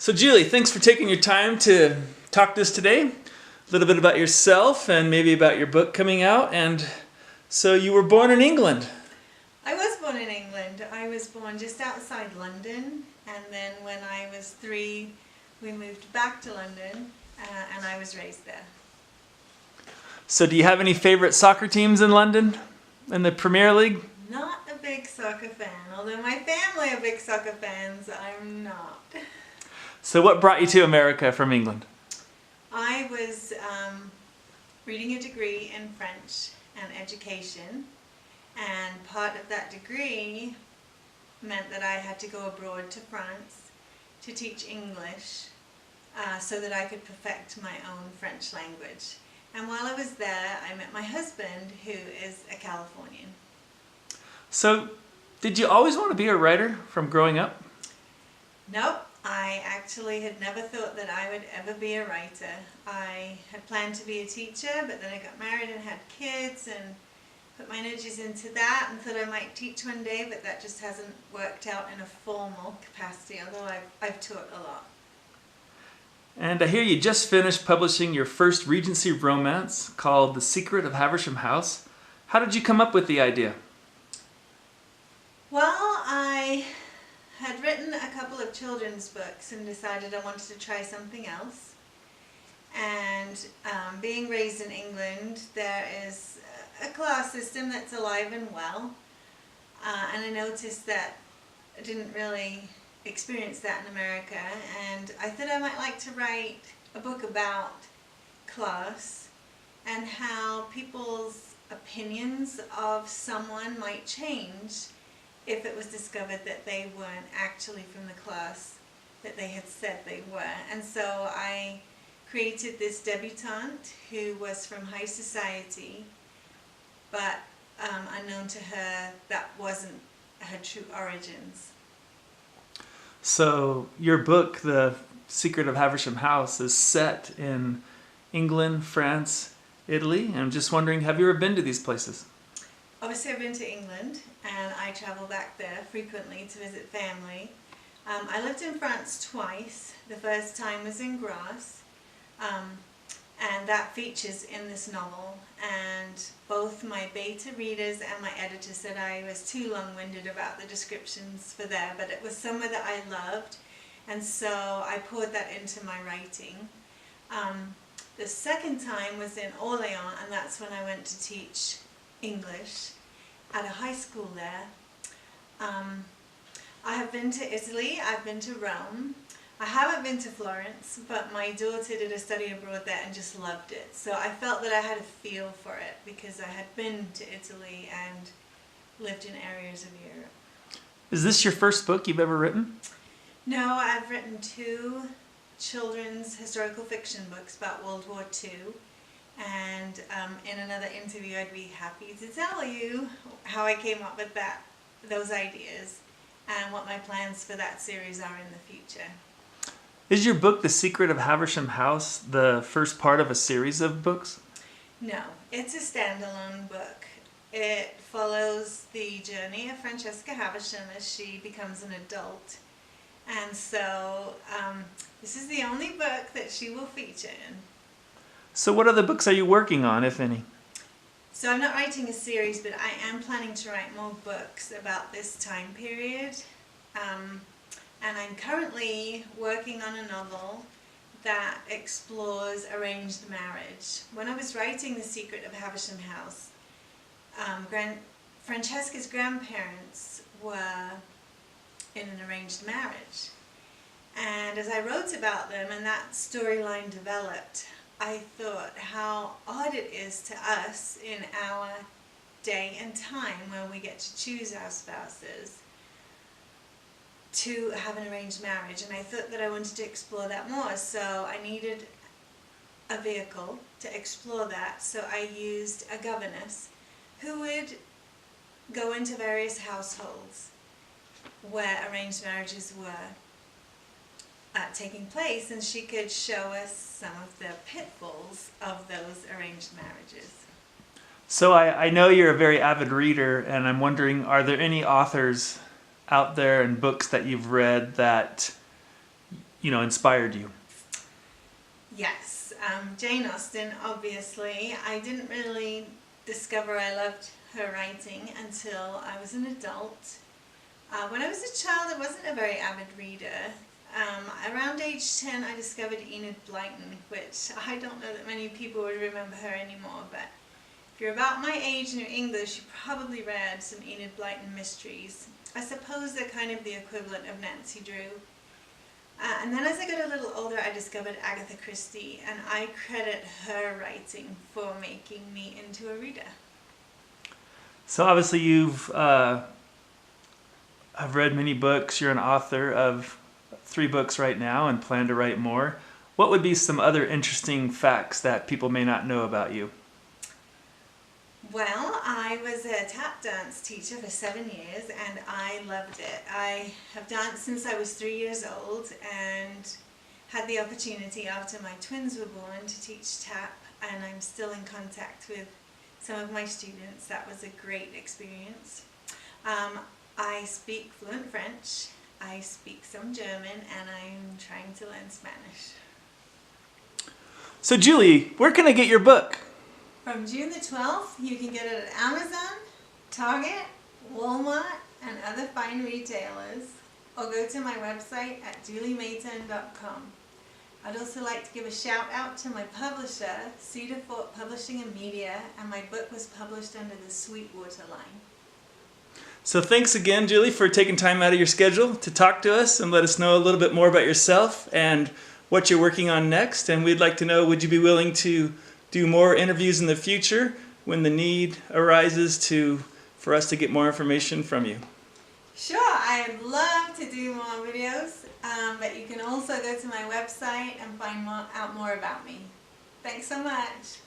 So Julie, thanks for taking your time to talk to us today. A little bit about yourself and maybe about your book coming out. And so you were born in England. I was born in England. I was born just outside London, and then when I was 3, we moved back to London, and I was raised there. So do you have any favorite soccer teams in London, in the Premier League? Not a big soccer fan, although my family are big soccer fans. I'm not. So what brought you to America from England? I was reading a degree in French and education, and part of that degree meant that I had to go abroad to France to teach English so that I could perfect my own French language. And while I was there, I met my husband, who is a Californian. So did you always want to be a writer from growing up? Nope. I actually had never thought that I would ever be a writer. I had planned to be a teacher, but then I got married and had kids and put my energies into that and thought I might teach one day, but that just hasn't worked out in a formal capacity, although I've taught a lot. And I hear you just finished publishing your first Regency romance called The Secret of Haversham House. How did you come up with the idea? Well, I had written a couple of children's books and decided I wanted to try something else. And being raised in England, there is a class system that's alive and well. And I noticed that I didn't really experience that in America. And I thought I might like to write a book about class and how people's opinions of someone might change if it was discovered that they weren't actually from the class that they had said they were. And so I created this debutante who was from high society, but unknown to her, that wasn't her true origins. So your book, The Secret of Haversham House, is set in England, France, Italy. And I'm just wondering, have you ever been to these places? Obviously I've been to England, and I travel back there frequently to visit family. I lived in France twice. The first time was in Grasse, and that features in this novel. And both my beta readers and my editor said I was too long-winded about the descriptions for there, but it was somewhere that I loved, and so I poured that into my writing. The second time was in Orléans, and that's when I went to teach English at a high school there. I have been to Italy, I've been to Rome. I haven't been to Florence, but my daughter did a study abroad there and just loved it. So I felt that I had a feel for it because I had been to Italy and lived in areas of Europe. Is this your first book you've ever written? No, I've written 2 children's historical fiction books about World War II. And in another interview I'd be happy to tell you how I came up with those ideas and what my plans for that series are in the future. Is your book, The Secret of Haversham House, the first part of a series of books? No, it's a standalone book. It follows the journey of Francesca Haversham as she becomes an adult. And so this is the only book that she will feature in. So what other books are you working on, if any? So I'm not writing a series, but I am planning to write more books about this time period. And I'm currently working on a novel that explores arranged marriage. When I was writing The Secret of Haversham House, Francesca's grandparents were in an arranged marriage. And as I wrote about them and that storyline developed, I thought how odd it is to us in our day and time where we get to choose our spouses to have an arranged marriage, and I thought that I wanted to explore that more, so I needed a vehicle to explore that. So I used a governess who would go into various households where arranged marriages were taking place, and she could show us some of the pitfalls of those arranged marriages. So I know you're a very avid reader, and I'm wondering, are there any authors out there and books that you've read that inspired you? Yes, Jane Austen, obviously. I didn't really discover I loved her writing until I was an adult. When I was a child, I wasn't a very avid reader. Around age 10, I discovered Enid Blyton, which I don't know that many people would remember her anymore, but if you're about my age and you're English, you probably read some Enid Blyton mysteries. I suppose they're kind of the equivalent of Nancy Drew. And then as I got a little older, I discovered Agatha Christie, and I credit her writing for making me into a reader. So obviously you've I've read many books. You're an author of 3 books right now and plan to write more. What would be some other interesting facts that people may not know about you? Well, I was a tap dance teacher for 7 years and I loved it. I have danced since I was 3 years old and had the opportunity after my twins were born to teach tap, and I'm still in contact with some of my students. That was a great experience. I speak fluent French, I speak some German, and I'm trying to learn Spanish. So Julie, where can I get your book? From June the 12th, you can get it at Amazon, Target, Walmart, and other fine retailers, or go to my website at juliematern.com. I'd also like to give a shout out to my publisher, Cedar Fort Publishing and Media, and my book was published under the Sweetwater line. So thanks again, Julie, for taking time out of your schedule to talk to us and let us know a little bit more about yourself and what you're working on next. And we'd like to know, would you be willing to do more interviews in the future when the need arises for us to get more information from you? Sure, I'd love to do more videos, but you can also go to my website and find out more about me. Thanks so much.